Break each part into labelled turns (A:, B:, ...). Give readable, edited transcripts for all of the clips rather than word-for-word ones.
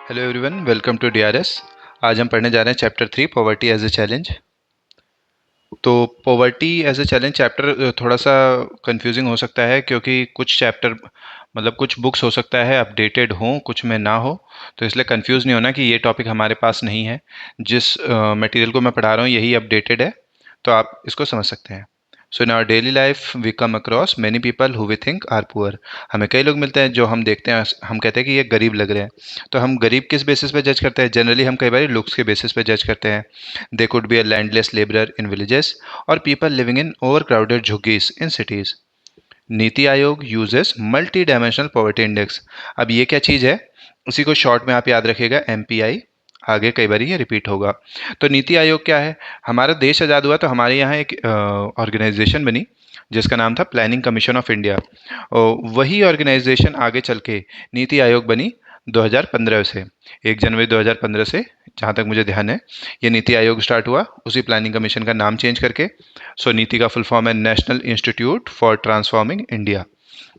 A: Hello everyone, welcome to DRS. आज हम पढ़ने जा रहे हैं chapter 3 poverty as a challenge. तो poverty as a challenge chapter थोड़ा सा कंफ्यूजिंग हो सकता है क्योंकि कुछ चैप्टर कुछ बुक्स हो सकता है अपडेटेड हों, कुछ में ना हो। तो इसलिए कंफ्यूज नहीं होना कि ये टॉपिक हमारे पास नहीं है। जिस मटेरियल को मैं पढ़ा रहा हूँ यही अपडेटेड है, तो आप इसको समझ सकते हैं। So in our daily life we come across many people who we think are poor. हमें कई लोग मिलते हैं जो हम देखते हैं, हम कहते हैं कि ये गरीब लग रहे हैं। तो हम गरीब किस बेसिस पे जज करते हैं? जनरली हम कई बार लुक्स के बेसिस पे जज करते हैं। They could be a landless labourer in villages और people living in over crowded झुग्गीज in cities. Niti Aayog uses multi dimensional poverty index. अब ये क्या चीज़ है, उसी को शॉर्ट में आप याद रखिएगा, एमपीआई। आगे कई बार ये रिपीट होगा। तो नीति आयोग क्या है? हमारा देश आज़ाद हुआ तो हमारे यहाँ एक ऑर्गेनाइजेशन बनी जिसका नाम था प्लानिंग कमीशन ऑफ इंडिया। वही ऑर्गेनाइजेशन आगे चल के नीति आयोग बनी 2015 से। 1 जनवरी 2015 से, जहाँ तक मुझे ध्यान है, ये नीति आयोग स्टार्ट हुआ उसी प्लानिंग कमीशन का नाम चेंज करके। सो नीति का फुल फॉर्म है national institute for transforming India.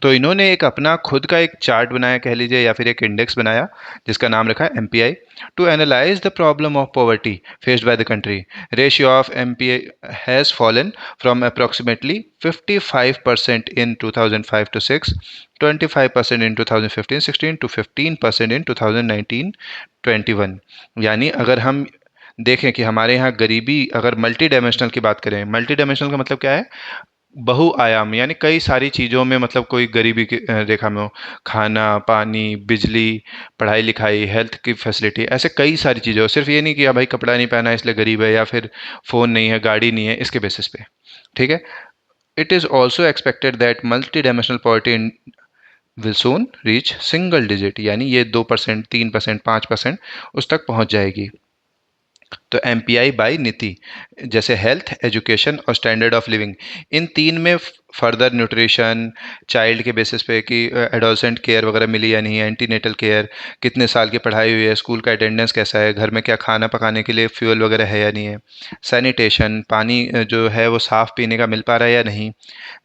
A: तो इन्होंने एक अपना खुद का एक चार्ट बनाया, कह लीजिए, या फिर एक इंडेक्स बनाया जिसका नाम रखा MPI, to analyse the problem of poverty faced by the country. Ratio of MPI has fallen from approximately 55% in 2005 to 6, 25% in 2015-16 to 15% in 2019-21। यानी अगर हम देखें कि हमारे यहाँ गरीबी, अगर मल्टी डायमेंशनल की बात करें, मल्टी डायमेंशनल का मतलब क्या है? बहुआयाम, यानी कई सारी चीज़ों में, कोई गरीबी की रेखा में हो। खाना, पानी, बिजली, पढ़ाई लिखाई, हेल्थ की फैसिलिटी, ऐसे कई सारी चीज़ें हो। सिर्फ ये नहीं कि हाँ भाई कपड़ा नहीं पहना है इसलिए गरीब है, या फिर फ़ोन नहीं है, गाड़ी नहीं है, इसके बेसिस पे। ठीक है। It is also expected that multi dimensional poverty will soon reach single digit, यानी ये 2%, 3%, 5% उस तक पहुंच जाएगी। तो एमपीआई बाय नीति, जैसे हेल्थ, एजुकेशन और स्टैंडर्ड ऑफ लिविंग, इन तीन में फर्दर न्यूट्रिशन, चाइल्ड के बेसिस पे कि एडोलसेंट केयर वगैरह मिली या नहीं है, एंटीनेटल केयर, कितने साल की पढ़ाई हुई है, स्कूल का अटेंडेंस कैसा है, घर में क्या खाना पकाने के लिए फ्यूल वगैरह है या नहीं है, सैनिटेशन, पानी जो है वो साफ़ पीने का मिल पा रहा है या नहीं,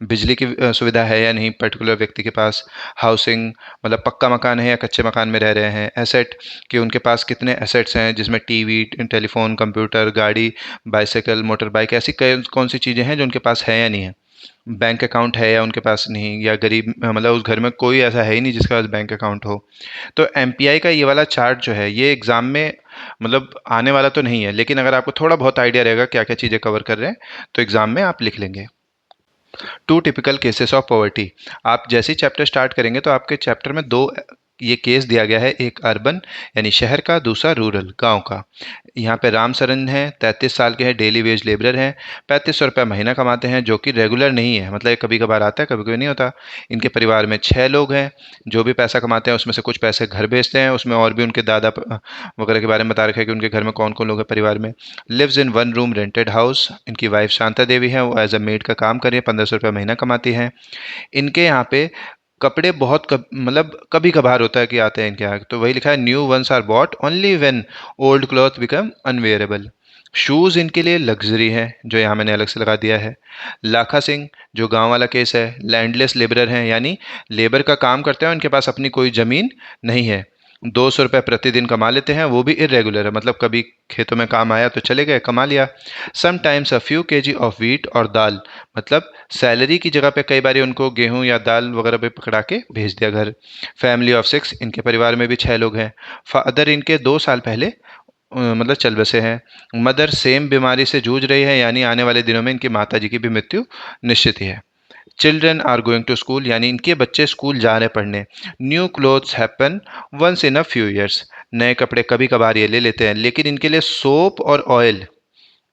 A: बिजली की सुविधा है या नहीं पर्टिकुलर व्यक्ति के पास, हाउसिंग, पक्का मकान है या कच्चे मकान में रह रहे हैं, एसेट कि उनके पास कितने एसेट्स हैं जिसमें टीवी, टेलीफोन, कंप्यूटर, गाड़ी, बाइसाइकिल, मोटर बाइक, ऐसी कौन सी चीज़ें हैं जो उनके पास है या नहीं है, बैंक अकाउंट है या उनके पास नहीं, या गरीब उस घर में कोई ऐसा है ही नहीं जिसके पास बैंक अकाउंट हो। तो एमपीआई का ये वाला चार्ट जो है ये एग्ज़ाम में आने वाला तो नहीं है, लेकिन अगर आपको थोड़ा बहुत आइडिया रहेगा क्या क्या चीज़ें कवर कर रहे हैं तो एग्ज़ाम में आप लिख लेंगे। Two typical cases of poverty. आप जैसे ही चैप्टर स्टार्ट करेंगे तो आपके चैप्टर में दो ये केस दिया गया है, एक अर्बन यानी शहर का, दूसरा रूरल गांव का। यहाँ पे राम सरन है, 33 साल के हैं, डेली वेज लेबरर हैं, 3500 रुपये महीना कमाते हैं, जो कि रेगुलर नहीं है, ये कभी कभार आता है, कभी कभी नहीं होता। इनके परिवार में 6 लोग हैं। जो भी पैसा कमाते हैं उसमें से कुछ पैसे घर भेजते हैं, उसमें और भी उनके दादा वगैरह के बारे में बता रखा है कि उनके घर में कौन कौन लोग हैं परिवार में। Lives in 1 room rented house. इनकी वाइफ शांता देवी है, वो एज अ मेड का काम कर रही है, 1500 रुपये महीना कमाती हैं। इनके यहाँ पे कपड़े बहुत कभी कभार होता है कि आते हैं इनके यहाँ, तो वही लिखा है, new ones are bought only when old cloth become unwearable. Shoes इनके लिए लग्जरी है, जो यहाँ मैंने अलग से लगा दिया है। लाखा सिंह, जो गांव वाला केस है, लैंडलेस लेबरर हैं, यानी लेबर का काम करते हैं, उनके पास अपनी कोई ज़मीन नहीं है। 200 रुपये प्रतिदिन कमा लेते हैं, वो भी इरेगुलर है, कभी खेतों में काम आया तो चले गए, कमा लिया। Sometimes a few KG of wheat और दाल, सैलरी की जगह पे कई बार उनको गेहूं या दाल वगैरह पे पकड़ा के भेज दिया घर। फैमिली ऑफ 6, इनके परिवार में भी 6 लोग हैं। फादर इनके 2 साल पहले चल बसे हैं। मदर सेम बीमारी से जूझ रही है, यानी आने वाले दिनों में इनकी माता जी की भी मृत्यु निश्चित ही है। Children are going to school, यानी इनके बच्चे स्कूल जा रहे पढ़ने। New clothes happen once in a few years, नए कपड़े कभी कभार ये ले लेते हैं, लेकिन इनके लिए सोप और ऑयल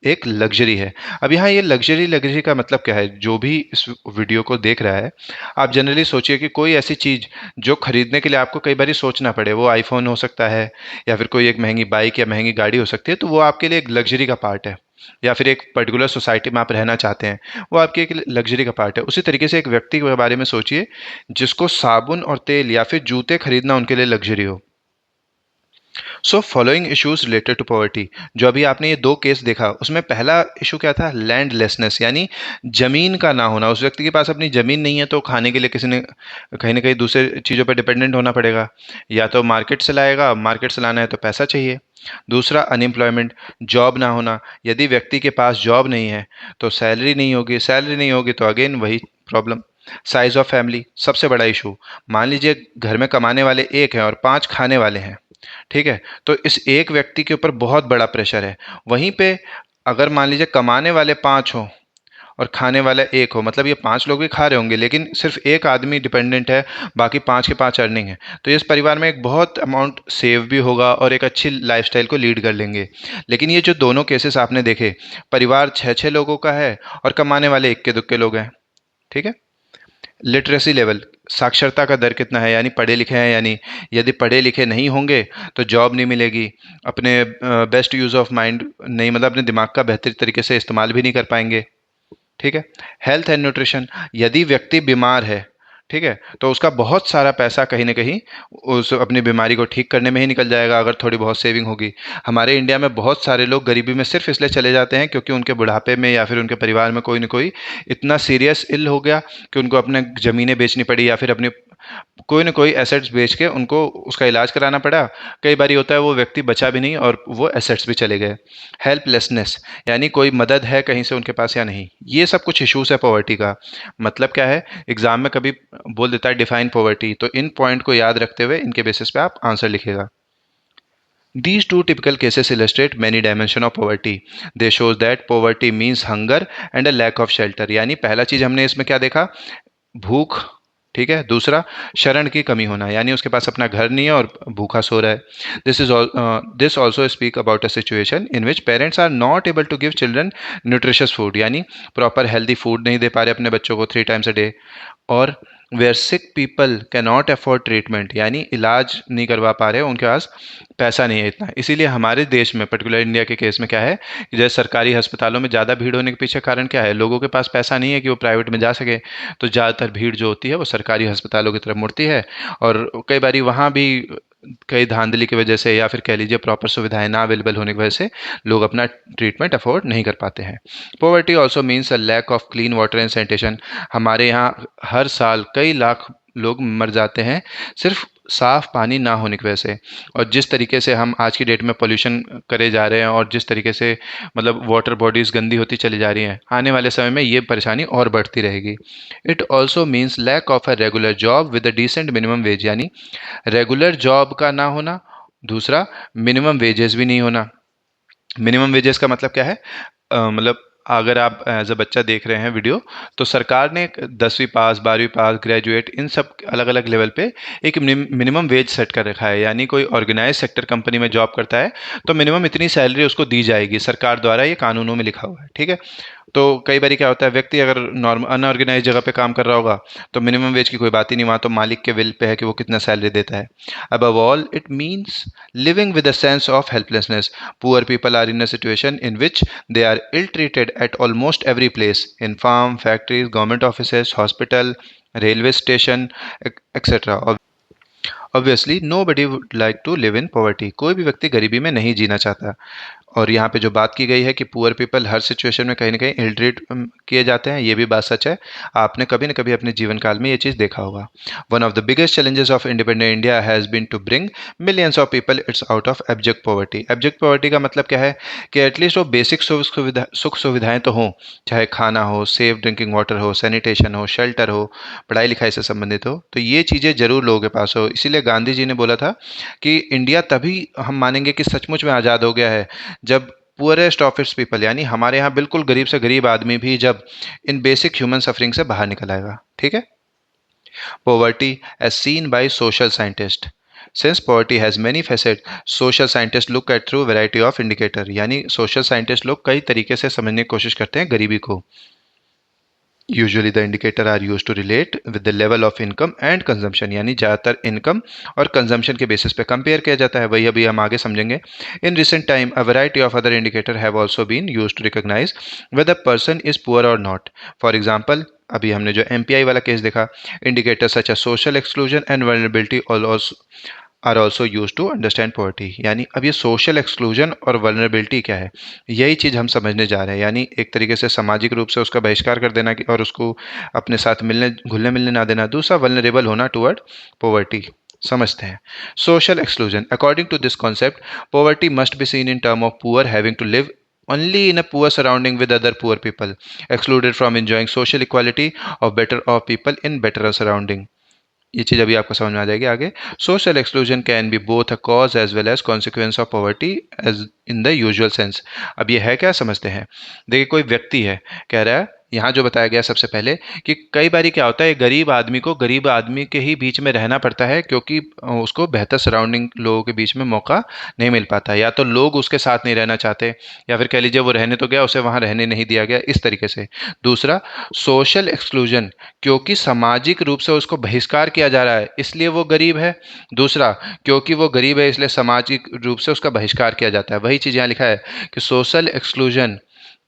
A: एक लग्जरी है। अब यहाँ ये लग्जरी लग्जरी का मतलब क्या है? जो भी इस वीडियो को देख रहा है, आप जनरली सोचिए कि कोई ऐसी चीज़ जो खरीदने के लिए आपको कई बार सोचना पड़े, वो आईफोन हो सकता है, या फिर कोई एक महंगी बाइक या महंगी गाड़ी हो सकती है, तो वो आपके लिए एक लग्जरी का पार्ट है। या फिर एक पर्टिकुलर सोसाइटी में आप रहना चाहते हैं, वो आपके एक लग्जरी का पार्ट है। उसी तरीके से एक व्यक्ति के बारे में सोचिए जिसको साबुन और तेल या फिर जूते खरीदना उनके लिए लग्जरी हो। So following issues related to poverty, जो अभी आपने ये दो केस देखा, उसमें पहला इशू क्या था? लैंडलेसनेस, यानी जमीन का ना होना। उस व्यक्ति के पास अपनी जमीन नहीं है तो खाने के लिए किसी ने कहीं ना कहीं दूसरे चीज़ों पर डिपेंडेंट होना पड़ेगा, या तो मार्केट से लाएगा, मार्केट से लाना है तो पैसा चाहिए। दूसरा अनएम्प्लॉयमेंट, जॉब ना होना। यदि व्यक्ति के पास जॉब नहीं है तो सैलरी नहीं होगी, सैलरी नहीं होगी तो अगेन वही प्रॉब्लम। साइज ऑफ फैमिली, सबसे बड़ा इशू। मान लीजिए घर में कमाने वाले एक हैं और 5 खाने वाले हैं, ठीक है? तो इस एक व्यक्ति के ऊपर बहुत बड़ा प्रेशर है। वहीं पे अगर मान लीजिए कमाने वाले 5 हों और खाने वाला एक हो, मतलब ये 5 लोग भी खा रहे होंगे लेकिन सिर्फ एक आदमी डिपेंडेंट है, बाकी 5 के 5 अर्निंग है। तो इस परिवार में एक बहुत अमाउंट सेव भी होगा और एक अच्छी लाइफस्टाइल को लीड कर लेंगे। लेकिन ये जो दोनों केसेस आपने देखे, परिवार 6-6 लोगों का है और कमाने वाले इक्के-दुक्के लोग हैं, ठीक है? लिटरेसी लेवल, साक्षरता का दर कितना है, यानी पढ़े लिखे हैं या नहीं? यदि पढ़े लिखे नहीं होंगे तो जॉब नहीं मिलेगी, अपने बेस्ट यूज़ ऑफ माइंड नहीं, मतलब अपने दिमाग का बेहतर तरीके से इस्तेमाल भी नहीं कर पाएंगे, ठीक है? हेल्थ एंड न्यूट्रिशन, यदि व्यक्ति बीमार है, ठीक है, तो उसका बहुत सारा पैसा कहीं ना कहीं उस अपनी बीमारी को ठीक करने में ही निकल जाएगा, अगर थोड़ी बहुत सेविंग होगी। हमारे इंडिया में बहुत सारे लोग गरीबी में सिर्फ इसलिए चले जाते हैं क्योंकि उनके बुढ़ापे में या फिर उनके परिवार में कोई ना कोई इतना सीरियस इल हो गया कि उनको अपने ज़मीनें बेचनी पड़ी या फिर अपनी कोई ना कोई एसेट्स बेच के उनको उसका इलाज कराना पड़ा। कई बार होता है वो व्यक्ति बचा भी नहीं और वो एसेट्स भी चले गए। हेल्पलेसनेस, यानी कोई मदद है कहीं से उनके पास या नहीं। ये सब कुछ इश्यूज है पॉवर्टी का। मतलब क्या है, एग्जाम में कभी बोल देता है डिफाइन पॉवर्टी, तो इन पॉइंट को याद रखते हुए इनके बेसिस पे आप आंसर लिखेगा। These two typical cases illustrate many dimensions of poverty. They shows that poverty means hunger and a lack of shelter. यानी पहला चीज हमने इसमें क्या देखा? भूख, ठीक है? दूसरा शरण की कमी होना, यानी उसके पास अपना घर नहीं है और भूखा सो रहा है। This also speak about a situation in which parents are not able to give children nutritious food, यानी प्रॉपर हेल्दी फूड नहीं दे पा रहे अपने बच्चों को 3 टाइम्स अ डे। और where sick people can not afford treatment, यानी इलाज नहीं करवा पा रहे, उनके पास पैसा नहीं है इतना। इसीलिए हमारे देश में, पर्टिकुलर इंडिया के केस में क्या है कि जैसे सरकारी अस्पतालों में ज़्यादा भीड़ होने के पीछे कारण क्या है? लोगों के पास पैसा नहीं है कि वो प्राइवेट में जा सके, तो ज़्यादातर भीड़ जो होती है वो सरकारी अस्पतालों की तरफ मुड़ती है। और कई बारी वहाँ भी कई धांधली की वजह से या फिर कह लीजिए प्रॉपर सुविधाएं ना अवेलेबल होने की वजह से लोग अपना ट्रीटमेंट अफोर्ड नहीं कर पाते हैं। Poverty also means a lack of clean water and sanitation. हमारे यहाँ हर साल कई लाख लोग मर जाते हैं सिर्फ साफ पानी ना होने की वजह से। और जिस तरीके से हम आज की डेट में पोल्यूशन करे जा रहे हैं और जिस तरीके से मतलब वाटर बॉडीज़ गंदी होती चली जा रही हैं, आने वाले समय में ये परेशानी और बढ़ती रहेगी। It also means lack of a regular job with a decent minimum wage, यानी रेगुलर जॉब का ना होना, दूसरा मिनिमम वेजेस भी नहीं होना। मिनिमम वेजेस का मतलब क्या है? मतलब अगर आप एज अ बच्चा देख रहे हैं वीडियो, तो सरकार ने 10वीं पास, 12वीं पास, ग्रेजुएट, इन सब अलग अलग लेवल पे एक मिनिमम वेज सेट कर रखा है। यानी कोई ऑर्गेनाइज सेक्टर कंपनी में जॉब करता है तो मिनिमम इतनी सैलरी उसको दी जाएगी, सरकार द्वारा ये कानूनों में लिखा हुआ है, ठीक है? तो कई बार क्या होता है, व्यक्ति अगर नॉर्मल अनऑर्गेनाइज जगह पे काम कर रहा होगा तो मिनिमम वेज की कोई बात ही नहीं, वहाँ तो मालिक के विल पे है कि वो कितना सैलरी देता है। Above all it means living with a sense of helplessness. Poor people are in a situation in which they are ill treated at almost every place, in farm, factories, government offices, hospital, railway station, etc. Obviously nobody would like to live in poverty. कोई भी व्यक्ति गरीबी में नहीं जीना चाहता। और यहाँ पे जो बात की गई है कि पुअर पीपल हर सिचुएशन में कहीं ना कहीं इल ट्रीट किए जाते हैं, ये भी बात सच है। आपने कभी ना कभी अपने जीवन काल में ये चीज़ देखा होगा। One of the biggest challenges of independent India has been to bring millions of people its out of abject poverty. Abject poverty का मतलब क्या है कि एटलीस्ट वो बेसिक सुख सुविधाएं तो हों, चाहे खाना हो, सेफ ड्रिंकिंग वाटर हो, सैनिटेशन हो, शेल्टर हो, पढ़ाई लिखाई से संबंधित हो, तो ये चीज़ें जरूर लोगों के पास हो। इसीलिए गांधी जी ने बोला था कि इंडिया तभी हम मानेंगे कि सचमुच में आज़ाद हो गया है जब पुअरेस्ट ऑफ इट्स पीपल, यानी हमारे यहाँ बिल्कुल गरीब से गरीब आदमी भी जब इन बेसिक ह्यूमन सफरिंग से बाहर निकल आएगा, ठीक है? Poverty as seen by social scientists. Since poverty has many facets, social scientists look at through variety of indicator, यानी social scientists लोग कई तरीके से समझने की कोशिश करते हैं गरीबी को। Usually the indicator are use to relate with the level of income and consumption, यानी ज़्यादातर इनकम और कंजम्पशन के बेसिस पे कंपेयर किया जाता है। वही अभी हम आगे समझेंगे। In recent time a variety of other indicator have also been use to recognise whether person is poor or not. For example, अभी हमने जो एमपीआई वाला केस देखा, indicator such as social exclusion and vulnerability are also use to understand poverty. यानी अब ये social exclusion और vulnerability क्या है, यही चीज़ हम समझने जा रहे हैं। यानी एक तरीके से सामाजिक रूप से उसका बहिष्कार कर देना और उसको अपने साथ मिलने घुलने मिलने ना देना। दूसरा वल्नरेबल होना टुवर्ड पॉवर्टी। समझते हैं। Social exclusion, according to this concept poverty must be seen in term of poor having to live only in a poor surrounding with other poor people, excluded from enjoying social equality of better of people in better surrounding। ये चीज़ अभी आपको समझ में आ जाएगी आगे। Social exclusion can be both a cause as well as consequence of poverty as in the usual sense. अब ये है क्या, समझते हैं। देखिए कोई व्यक्ति है, कह रहा है यहाँ जो बताया गया सबसे पहले कि कई बारी क्या होता है, गरीब आदमी को गरीब आदमी के ही बीच में रहना पड़ता है क्योंकि उसको बेहतर सराउंडिंग लोगों के बीच में मौका नहीं मिल पाता, या तो लोग उसके साथ नहीं रहना चाहते, या फिर कह लीजिए वो रहने तो गया उसे वहाँ रहने नहीं दिया गया, इस तरीके से। दूसरा सोशल एक्सक्लूजन, क्योंकि सामाजिक रूप से उसको बहिष्कार किया जा रहा है इसलिए वो गरीब है। दूसरा, क्योंकि वो गरीब है इसलिए सामाजिक रूप से उसका बहिष्कार किया जाता है। वही चीज़ यहाँ लिखा है कि social exclusion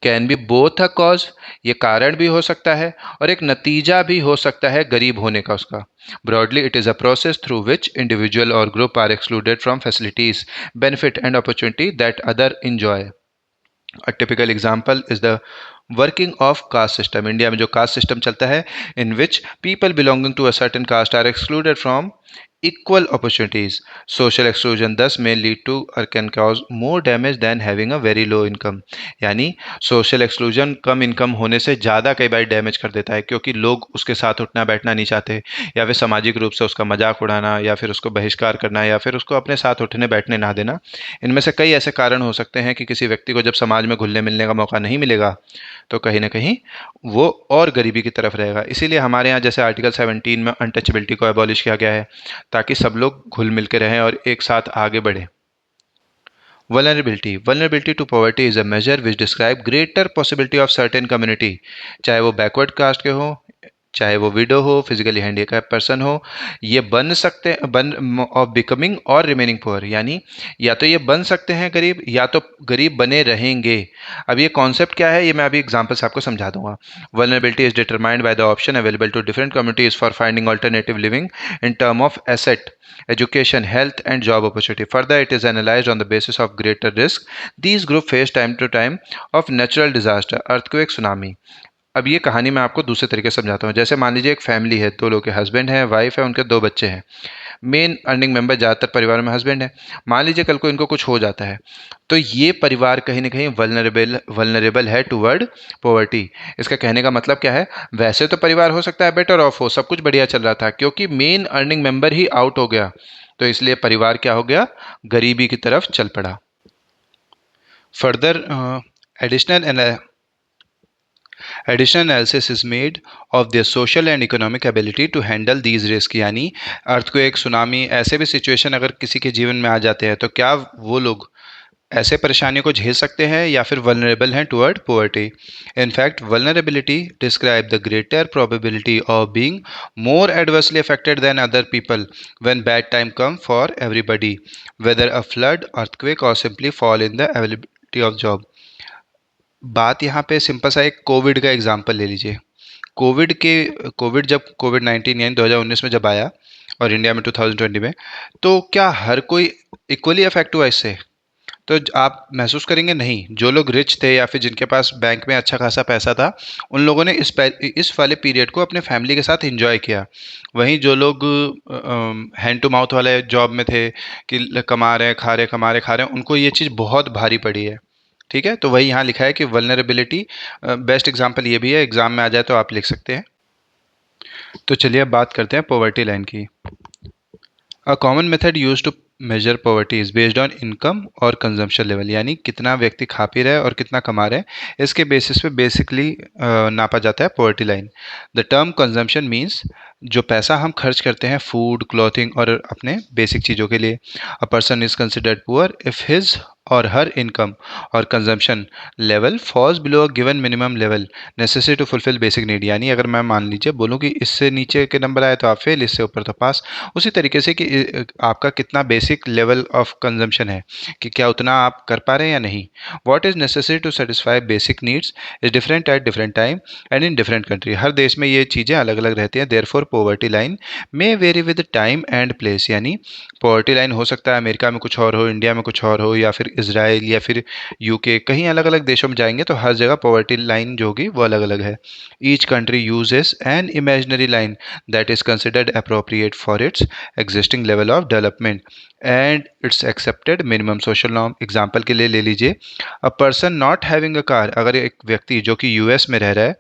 A: can be both a cause, ये कारण भी हो सकता है और एक नतीजा भी हो सकता है गरीब होने का उसका। Broadly it is a process through which individual और group are excluded from facilities, benefit and opportunity that other enjoy. A typical example is the working of caste system। India में जो कास्ट सिस्टम चलता है, in which people belonging to a certain caste are excluded from equal opportunities। social exclusion thus may lead to or can cause more damage than having a very low income। यानी social exclusion कम income होने से ज़्यादा कई बार damage कर देता है, क्योंकि लोग उसके साथ उठना बैठना नहीं चाहते, या फिर सामाजिक रूप से उसका मजाक उड़ाना, या फिर उसको बहिष्कार करना, या फिर उसको अपने साथ उठने बैठने ना देना। इनमें से कई ऐसे कारण हो सकते हैं कि किसी व्यक्ति को जब समाज में घुलने मिलने का मौका नहीं मिलेगा तो कहीं ना कहीं वो और गरीबी की तरफ रहेगा। इसीलिए हमारे यहाँ जैसे आर्टिकल 17 में अनटचेबिलिटी को एबॉलिश किया गया है, ताकि सब लोग घुल मिल के रहें और एक साथ आगे बढ़ें। Vulnerability to poverty is a measure which describe greater possibility of certain community, चाहे वो बैकवर्ड कास्ट के हो, चाहे वो विडो हो, फिजिकली हैंडीकैप पर्सन हो, ये बन सकते बन ऑफ बिकमिंग और रिमेनिंग पुअर। यानी या तो ये बन सकते हैं गरीब, या तो गरीब बने रहेंगे। अब ये कॉन्सेप्ट क्या है, ये मैं अभी एग्जांपल्स आपको समझा दूंगा। Vulnerability is determined by the option available to different communities for finding alternative living in term of asset, education, health, and job opportunity. Further, it is analyzed on the basis of greater risk these groups face time to time of natural disaster, earthquake, tsunami। अब ये कहानी मैं आपको दूसरे तरीके से समझाता हूँ। जैसे मान लीजिए एक फैमिली है, दो लोग के, हस्बैंड है, वाइफ है, उनके दो बच्चे हैं। मेन अर्निंग मेंबर ज़्यादातर परिवार में हस्बैंड है। मान लीजिए कल को इनको कुछ हो जाता है, तो ये परिवार कहीं ना कहीं वल्नरेबल है टुवर्ड पॉवर्टी। इसका कहने का मतलब क्या है, वैसे तो परिवार हो सकता है बेटर ऑफ हो, सब कुछ बढ़िया चल रहा था, क्योंकि मेन अर्निंग मेंबर ही आउट हो गया तो इसलिए परिवार क्या हो गया, गरीबी की तरफ चल पड़ा। Further additional Additional analysis is made of their social and economic ability to handle these risks। यानी अर्थक्वेक, सुनामी, ऐसे भी सिचुएशन अगर किसी के जीवन में आ जाते हैं तो क्या वो लोग ऐसे परेशानियों को झेल सकते हैं या फिर वल्नरेबल हैं toward poverty. In fact vulnerability describe the greater probability of being more adversely affected than other people when bad time come for everybody, whether a flood, earthquake और simply fall in the availability of job. बात यहाँ पे simple सा एक Covid का example ले लीजिए। Covid जब कोविड-19 यानी 2019 में जब आया और इंडिया में 2020 में, तो क्या हर कोई इक्वली अफेक्ट हुआ इससे? तो आप महसूस करेंगे नहीं। जो लोग रिच थे या फिर जिनके पास बैंक में अच्छा खासा पैसा था, उन लोगों ने इस वाले पीरियड को अपने फैमिली के साथ एंजॉय किया। वहीं जो लोग हैंड टू माउथ वाले जॉब में थे कि कमा रहे हैं, खा रहे हैं, कमा रहे खा रहे हैं, उनको ये चीज़ बहुत भारी पड़ी है। ठीक है, तो वही यहाँ लिखा है कि वल्नरेबिलिटी बेस्ट एग्जांपल ये भी है, एग्जाम में आ जाए तो आप लिख सकते हैं। तो चलिए अब बात करते हैं पॉवर्टी लाइन की। A common method use to measure poverty is based on income और कंजम्पशन लेवल। यानी कितना व्यक्ति खा पी रहा है और कितना कमा रहे हैं, इसके बेसिस पे बेसिकली नापा जाता है poverty line. The term consumption means जो पैसा हम खर्च करते हैं फूड, क्लॉथिंग और अपने बेसिक चीज़ों के लिए। A person is considered poor if his or her income और consumption level falls below a given minimum level necessary to fulfil basic need. यानी अगर मैं मान लीजिए बोलूँ कि इससे नीचे के नंबर आए तो आप फेल, इससे ऊपर तो पास। उसी तरीके से कि आपका कितना बेसिक लेवल ऑफ कंजम्पशन है, कि क्या उतना आप कर पा रहे हैं या नहीं। What is necessary to satisfy basic needs is different at different time and in different country. हर देश में ये चीज़ें अलग अलग रहती हैं। Therefore poverty line may vary with time and place. यानी पॉवर्टी लाइन हो सकता है अमेरिका में कुछ और हो, इंडिया में कुछ और हो, या फिर इजराइल या फिर यूके, कहीं अलग अलग देशों में जाएंगे तो हर जगह पॉवर्टी लाइन जो होगी वो अलग अलग है। Each country uses an imaginary line that is considered appropriate for its existing level of development and it's accepted minimum social norm. Example के लिए ले लीजिए, a person not having a car. अगर एक व्यक्ति जो कि यूएस में रह रहा है,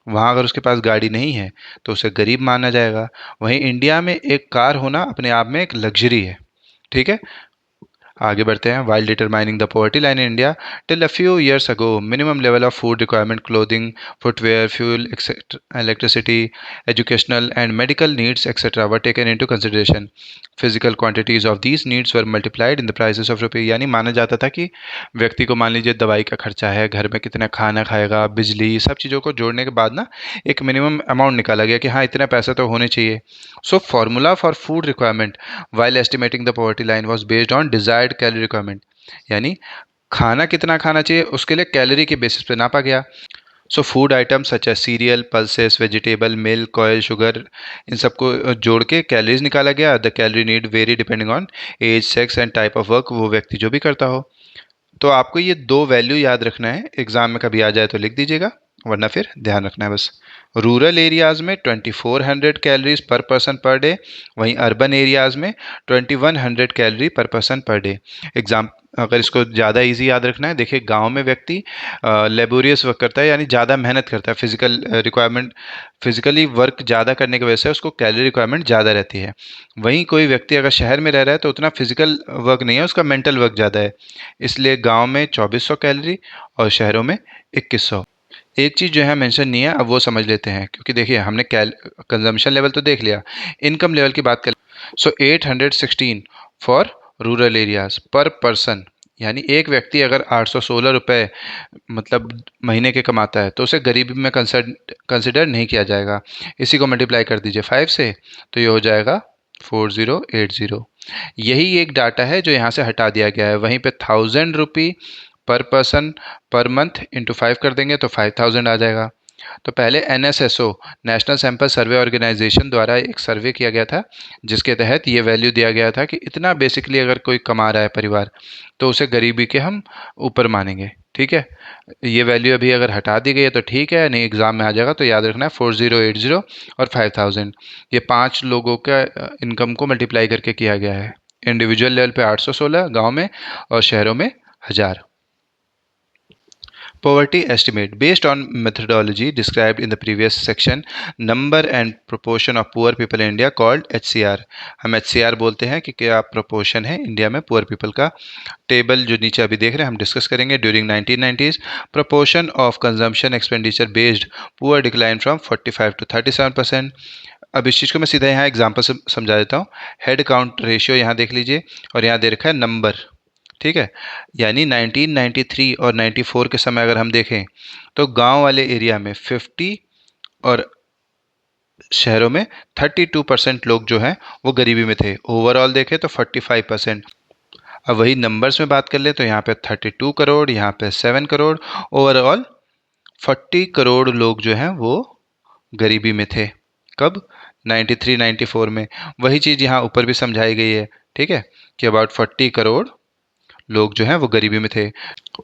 A: वहाँ अगर उसके पास गाड़ी नहीं है तो उसे गरीब माना जाएगा। वहीं इंडिया में एक कार होना अपने आप में एक लग्जरी है। ठीक है, आगे बढ़ते हैं। While determining the poverty line in India, till a few years ago minimum level of food requirement, clothing, footwear, fuel, electricity, educational and medical needs etcetera were taken into consideration. Physical quantities of these needs were multiplied in the prices of rupee. यानी माना जाता था कि व्यक्ति को मान लीजिए दवाई का खर्चा है, घर में कितना खाना खाएगा, बिजली, सब चीज़ों को जोड़ने के बाद ना एक मिनिमम अमाउंट निकाला गया कि हाँ इतना पैसा तो होने चाहिए। So formula for food requirement while estimating the poverty line was based on desired calorie requirement। यानी खाना कितना खाना चाहिए उसके लिए कैलोरी के बेसिस पे नापा गया। So food item such as cereal, pulses, vegetable, milk, oil, sugar, इन सबको जोड़ के कैलोरीज निकाला गया। The calorie need vary depending on age, sex and type of work, वो व्यक्ति जो भी करता हो। तो आपको ये दो वैल्यू याद रखना है, एग्जाम में कभी आ जाए तो लिख दीजिएगा, वरना फिर ध्यान रखना है बस। रूरल एरियाज़ में 2400 कैलोरीज पर पर्सन पर डे, वहीं अर्बन एरियाज़ में 2100 कैलोरी पर पर्सन पर डे। एग्जाम अगर इसको ज़्यादा इजी याद रखना है, देखिए गांव में व्यक्ति लेबोरियस वर्क करता है, यानी ज़्यादा मेहनत करता है, फिजिकल रिक्वायरमेंट, फिजिकली वर्क ज़्यादा करने की वजह से उसको कैलोरी रिक्वायरमेंट ज़्यादा रहती है। वहीं कोई व्यक्ति अगर शहर में रह रहा है तो उतना फिजिकल वर्क नहीं है, उसका मेंटल वर्क ज़्यादा है, इसलिए गांव में 2400 कैलोरी और शहरों में 2100। एक चीज़ जो है मेंशन नहीं है, अब वो समझ लेते हैं, क्योंकि देखिए हमने कैल कंजम्पशन लेवल तो देख लिया, इनकम लेवल की बात कर। सो 816 फॉर रूरल एरियाज पर पर्सन। यानी एक व्यक्ति अगर 816 रुपये मतलब महीने के कमाता है तो उसे गरीबी में कंसिडर नहीं किया जाएगा। इसी को मल्टीप्लाई कर दीजिए 5 से तो ये हो जाएगा 4080। यही एक डाटा है जो यहाँ से हटा दिया गया है। वहीं पे 1000 रुपी पर पर्सन पर मंथ इंटू 5 कर देंगे तो 5000 आ जाएगा। तो पहले NSSO national sample survey organisation द्वारा एक सर्वे किया गया था, जिसके तहत ये वैल्यू दिया गया था कि इतना बेसिकली अगर कोई कमा रहा है परिवार तो उसे गरीबी के हम ऊपर मानेंगे। ठीक है, ये वैल्यू अभी अगर हटा दी गई है तो ठीक है, नहीं एग्जाम में आ जाएगा तो याद रखना है 4080 और 5000, ये 5 लोगों का इनकम को मल्टीप्लाई करके किया गया है। इंडिविजुअल लेवल पे 816 गाँव में और शहरों में 1000। Poverty estimate based on methodology described in the previous section, number and proportion of poor people in India called HCR। हम HCR बोलते हैं कि क्या proportion है इंडिया में poor people का। टेबल जो नीचे अभी देख रहे हैं हम डिस्कस करेंगे। During 1990s proportion of consumption expenditure based poor decline from 45 to 37%। अब इस चीज़ को मैं सीधा यहाँ एग्जाम्पल से समझा देता हूँ। हेड काउंट रेशियो यहाँ देख लीजिए और यहाँ दे रखा है नंबर। ठीक है, यानी 1993 और 94 के समय अगर हम देखें तो गांव वाले एरिया में 50 और शहरों में 32% लोग जो हैं वो गरीबी में थे। ओवरऑल देखें तो 45%। अब वही नंबर्स में बात कर ले तो यहाँ पे 32 करोड़, यहाँ पे 7 करोड़, ओवरऑल 40 करोड़ लोग जो हैं वो गरीबी में थे। कब? 93-94 में। वही चीज़ यहाँ ऊपर भी समझाई गई है। ठीक है, कि अबाउट 40 करोड़ लोग जो हैं वो गरीबी में थे।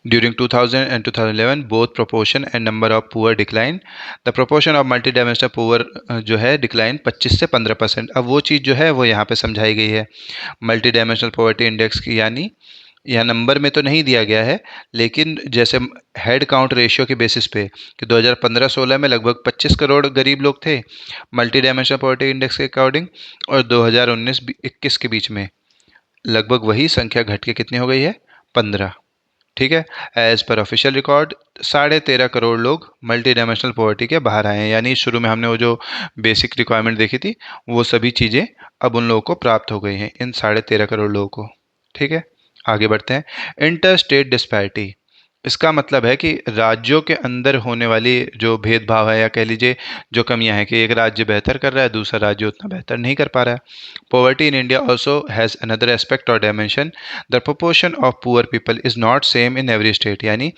A: During 2000 and 2011 both proportion and number of poor decline. The proportion of multi dimensional poor जो है डिक्लाइन 25 से 15%। अब वो चीज़ जो है वो यहाँ पे समझाई गई है मल्टी डायमेंशनल पॉवर्टी इंडेक्स की, यानी यह नंबर में तो नहीं दिया गया है, लेकिन जैसे हेड काउंट रेशियो के बेसिस पे कि 2015-16 में लगभग 25 करोड़ गरीब लोग थे मल्टी डायमेंशनल पॉवर्टी इंडेक्स के अकॉर्डिंग, और 2019-21 के बीच में लगभग वही संख्या घट के कितनी हो गई है? 15। ठीक है, as per official record 13.5 crore लोग मल्टी डायमेंशनल पॉवर्टी के बाहर आए हैं। यानी शुरू में हमने वो जो बेसिक रिक्वायरमेंट देखी थी वो सभी चीज़ें अब उन लोगों को प्राप्त हो गई हैं, इन 13.5 करोड़ लोगों को। ठीक है, आगे बढ़ते हैं। इंटर स्टेट डिस्पैरिटी, इसका मतलब है कि राज्यों के अंदर होने वाली जो भेदभाव है, या कह लीजिए जो कमियां हैं, कि एक राज्य बेहतर कर रहा है, दूसरा राज्य उतना बेहतर नहीं कर पा रहा है। Poverty in India also has another aspect और dimension. The proportion of poor people is not same in every state, यानी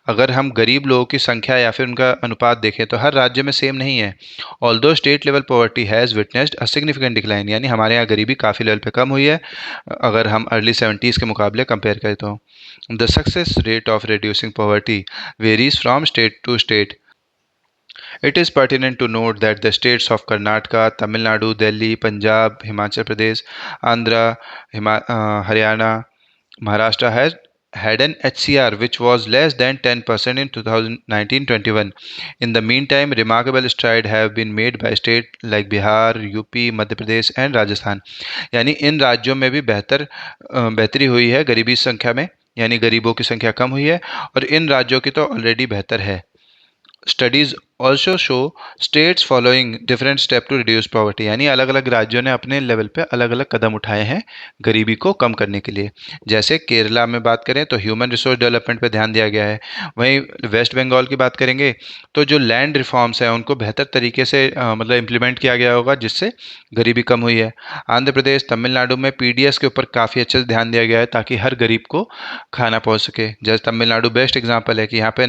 A: अगर हम गरीब लोगों की संख्या या फिर उनका अनुपात देखें तो हर राज्य में सेम नहीं है। Although state level poverty has witnessed a significant decline, यानी हमारे यहाँ गरीबी काफ़ी लेवल पे कम हुई है अगर हम अर्ली 70s के मुकाबले कंपेयर करें तो। The success rate of reducing poverty varies from state to state. It is pertinent to note that the states of Karnataka, Tamil Nadu, Delhi, Punjab, Himachal Pradesh, Andhra, Haryana, Maharashtra has had an HCR which was less than 10% in 2019-21. In the meantime, remarkable strides have been made by states like Bihar, UP, Madhya Pradesh and Rajasthan. यानी इन राज्यों में भी बेहतरी हुई है गरीबी संख्या में, यानी गरीबों की संख्या कम हुई है, और इन राज्यों की तो ऑलरेडी बेहतर है। Studies also show states following different step to reduce poverty, यानी अलग अलग राज्यों ने अपने लेवल पे अलग अलग कदम उठाए हैं गरीबी को कम करने के लिए। जैसे केरला में बात करें तो ह्यूमन रिसोर्स डेवलपमेंट पे ध्यान दिया गया है। वहीं वेस्ट बंगाल की बात करेंगे तो जो लैंड रिफॉर्म्स हैं उनको बेहतर तरीके से मतलब इम्प्लीमेंट किया गया होगा, जिससे गरीबी कम हुई है। आंध्र प्रदेश, तमिलनाडु में पीडीएस के ऊपर काफ़ी अच्छे से ध्यान दिया गया है ताकि हर गरीब को खाना पहुंच सके। जैसे तमिलनाडु बेस्ट एग्जांपल है कि यहाँ पे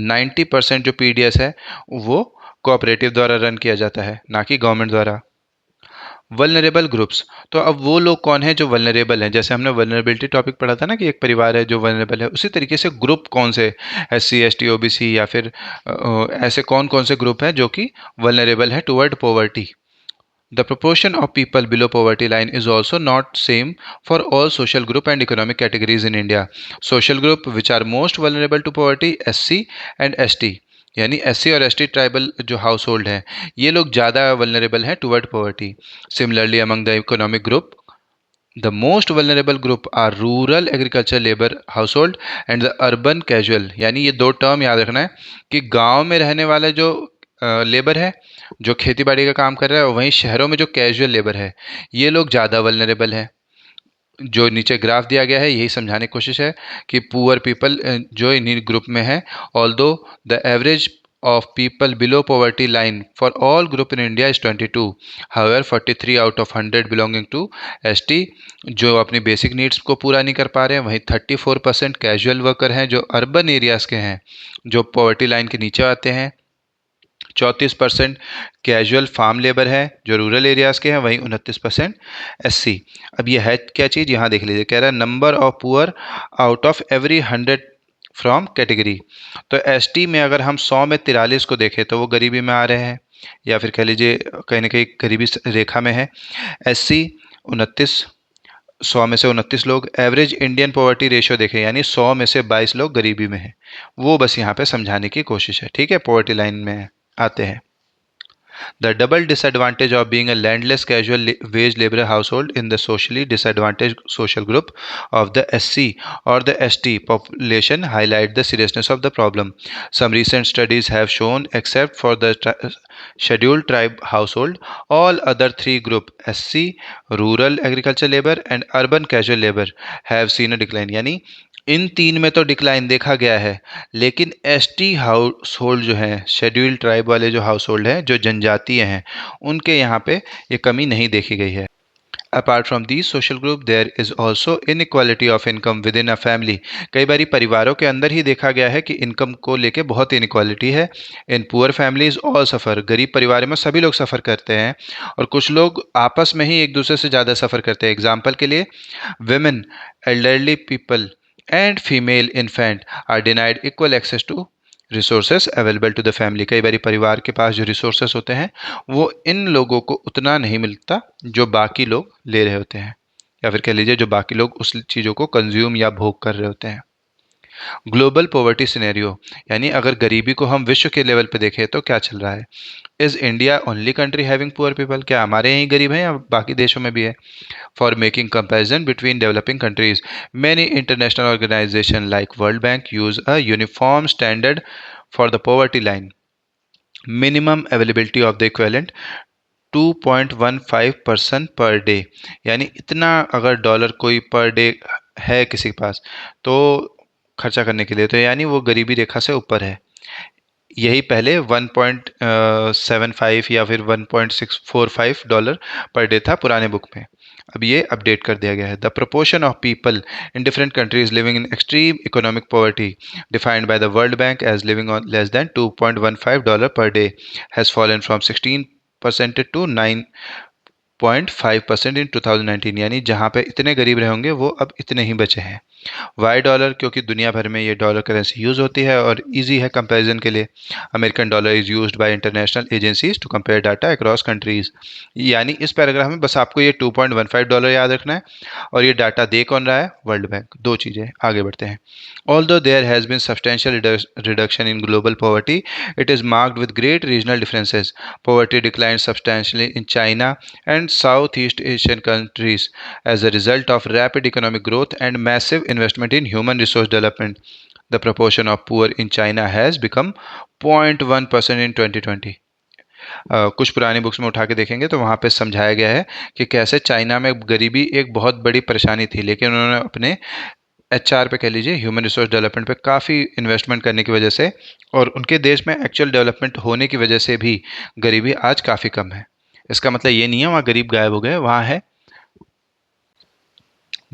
A: 90% जो पीडीएस है वो कोऑपरेटिव द्वारा रन किया जाता है, ना कि गवर्नमेंट द्वारा। वल्नरेबल ग्रुप्स, तो अब वो लोग कौन है जो वल्नरेबल हैं? जैसे हमने वल्नरेबिलिटी टॉपिक पढ़ा था ना कि एक परिवार है जो वल्नरेबल है, उसी तरीके से ग्रुप कौन से, एससी एसटी ओबीसी या फिर ऐसे कौन कौन से ग्रुप हैं जो कि वल्नरेबल है toward poverty. The proportion of people below poverty line is also not same for all social group and economic categories in India. Social group which are most vulnerable to poverty, SC and ST, यानी SC और ST tribal जो household हैं ये लोग ज़्यादा vulnerable हैं toward poverty. Similarly among the economic group, the most vulnerable group are rural agriculture labour household and the urban casual, यानी ये दो टर्म याद रखना है कि गाँव में रहने वाले जो लेबर है जो खेती बाड़ी का काम कर रहा है, और वहीं शहरों में जो कैजुअल लेबर है ये लोग ज़्यादा वल्नरेबल है। जो नीचे ग्राफ दिया गया है यही समझाने की कोशिश है कि पुअर पीपल जो इन्हीं ग्रुप में है, although the average of people below poverty line for all group in India is 22. However, 43 out of 100 belonging to ST जो अपनी बेसिक नीड्स को पूरा नहीं कर पा रहे हैं, वहीं 34% कैजुअल वर्कर हैं जो अर्बन एरियाज़ के हैं जो पॉवर्टी लाइन के नीचे आते हैं। 34% कैजुअल फार्म लेबर है जो रूरल एरियाज़ के हैं, वहीं 29% एससी। अब ये है क्या चीज़, यहाँ देख लीजिए, कह रहा है number of poor out of every 100 from category. तो एसटी में अगर हम 100 में 43 को देखें तो वो गरीबी में आ रहे हैं, या फिर कह लीजिए कहीं ना कहीं गरीबी रेखा में है। एससी 29, 100 में से 29 लोग। एवरेज इंडियन पॉवर्टी रेशियो देखें, यानी 100 में से 22 लोग गरीबी में हैं। वो बस यहाँ पे समझाने की कोशिश है, ठीक है, पॉवर्टी लाइन में आते हैं। The double disadvantage of being a landless casual wage laborer household in the socially disadvantaged social group of the SC or the ST population highlight the seriousness of the problem. Some recent studies have shown, except for the scheduled tribe household, all other three group SC, rural agriculture labor and urban casual labor have seen a decline. यानी इन तीन में तो decline देखा गया है, लेकिन ST house hold जो हैं, शेड्यूल्ड ट्राइब वाले जो हाउस होल्ड हैं जो जनजातीय हैं, उनके यहाँ पे ये कमी नहीं देखी गई है। Apart from these social group there is also inequality of income within a family. कई बार परिवारों के अंदर ही देखा गया है कि इनकम को लेके बहुत इनइक्वालिटी है। इन पुअर फैमिलीज ऑल सफ़र, गरीब परिवार में सभी लोग सफ़र करते हैं, और कुछ लोग आपस में ही एक दूसरे से ज़्यादा सफ़र करते हैं। एग्जाम्पल के लिए women, elderly people and female infant are denied equal access to resources available to the family. कई बार परिवार के पास जो रिसोर्सेज होते हैं वो इन लोगों को उतना नहीं मिलता जो बाकी लोग ले रहे होते हैं, या फिर कह लीजिए जो बाकी लोग उस चीज़ों को कंज्यूम या भोग कर रहे होते हैं। ग्लोबल पॉवर्टी सिनेरियो, यानी अगर गरीबी को हम विश्व के लेवल पे देखें तो क्या चल रहा है। Is India only country having poor people, क्या हमारे यहीं गरीब हैं या बाकी देशों में भी है। For making comparison between developing countries, many international organisation like World Bank use a uniform standard for the poverty line. Minimum availability of the equivalent 2.15 person per day, यानी इतना अगर डॉलर कोई पर डे है किसी के पास तो खर्चा करने के लिए, तो यानी वो गरीबी रेखा से ऊपर है। यही पहले 1.75 या फिर $1.645 पर डे था पुराने बुक में। अब ये अपडेट कर दिया गया है। The proportion of people in different countries living in extreme economic poverty defined by the World Bank as living on less than $2.15 per day has fallen from 16% to 9.5% in 2019, यानी जहाँ पे इतने गरीब रहे होंगे वो अब इतने ही बचे हैं। वाई डॉलर, क्योंकि दुनिया भर में ये डॉलर करेंसी यूज़ होती है और इजी है कंपैरिजन के लिए। American dollar is used by international agencies to compare data across countries. यानी इस पैराग्राफ में बस आपको ये $2.15 याद रखना है, और ये डाटा दे कौन रहा है? World bank. दो चीज़ें, आगे बढ़ते हैं। Although there has been substantial reduction in global poverty, it is marked with great regional differences. Poverty declined substantially in China and Southeast Asian countries as a result of rapid economic growth and massive investment in human resource development. The proportion of poor in China has become 0.1% in 2020. कुछ पुरानी books में उठा के देखेंगे तो वहाँ पे समझाया गया है कि कैसे चाइना में गरीबी एक बहुत बड़ी परेशानी थी, लेकिन उन्होंने अपने एचआर पे कह लीजिए, ह्यूमन रिसोर्स डेवलपमेंट पे काफ़ी इन्वेस्टमेंट करने की वजह से और उनके देश में एक्चुअल डेवलपमेंट होने की वजह से भी गरीबी आज काफ़ी कम है। इसका मतलब ये नहीं है वहाँ गरीब गायब हो गए, वहाँ है।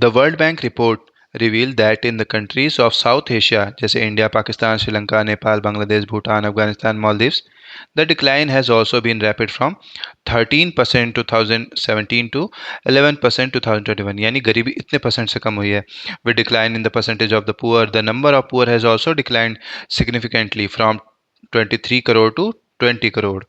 A: The World bank report revealed that in the countries of South Asia जैसे India, Pakistan, Sri Lanka, Nepal, Bangladesh, Bhutan, Afghanistan, Maldives, the decline has also been rapid from 13% 2017 to 11% 2021, यानी गरीबी इतने परसेंट से कम हुई है। With decline in the percentage of the poor, the number of poor has also declined significantly from 23 crore to 20 crore.